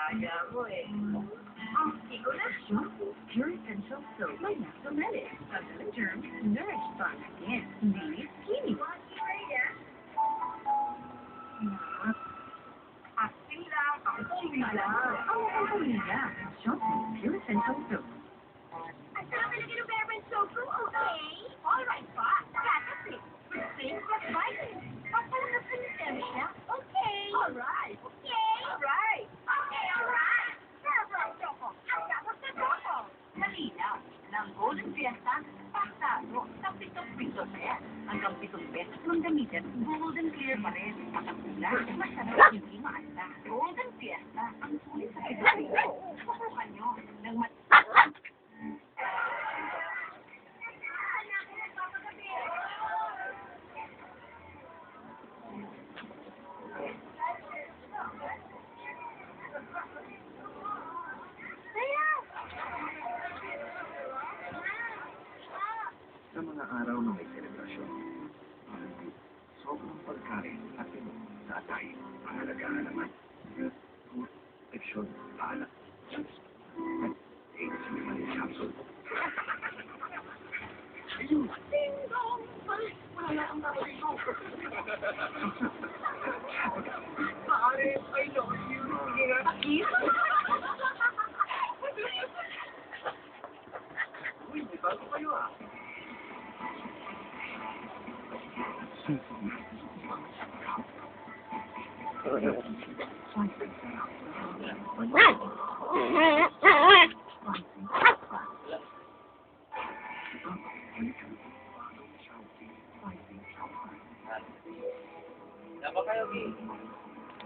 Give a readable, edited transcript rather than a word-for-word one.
Gaya mo eh. Ikaw na shampoo, pure essential soap, may natural lettuce, pagdalang germs, nourish by skin, hindi skinny. Acting lang, acting lang. Ang pamilya, shampoo, pure essential soap. Ang sarap na ng Bearman soap ko, okay? Alright pa, catastrophe. With things that bite. Pagpalakas ka ng siya, okay? Alright, okay? Alright, okay, alright. Malinaw, ng Golden Fiesta, pasado sa 7 piso yan. Hanggang 7 pesos mong gamitin, golden clear pa rin. Pakapula, masarap, hindi maanda. Golden Fiesta, ang sulit sa 7 piso. Subukan nyo ng sa mga araw na may selebrasyon. Sobrang pagkain at inom sa atay. Pangalagaan naman. Proteksyon, paalam. At H-Liman Capsule. Ayun! Ding-dong! Wala ang babalik ko. Pare, I love you. Pakis? Uy, may bago kayo ah. Dapat kayo, Gi.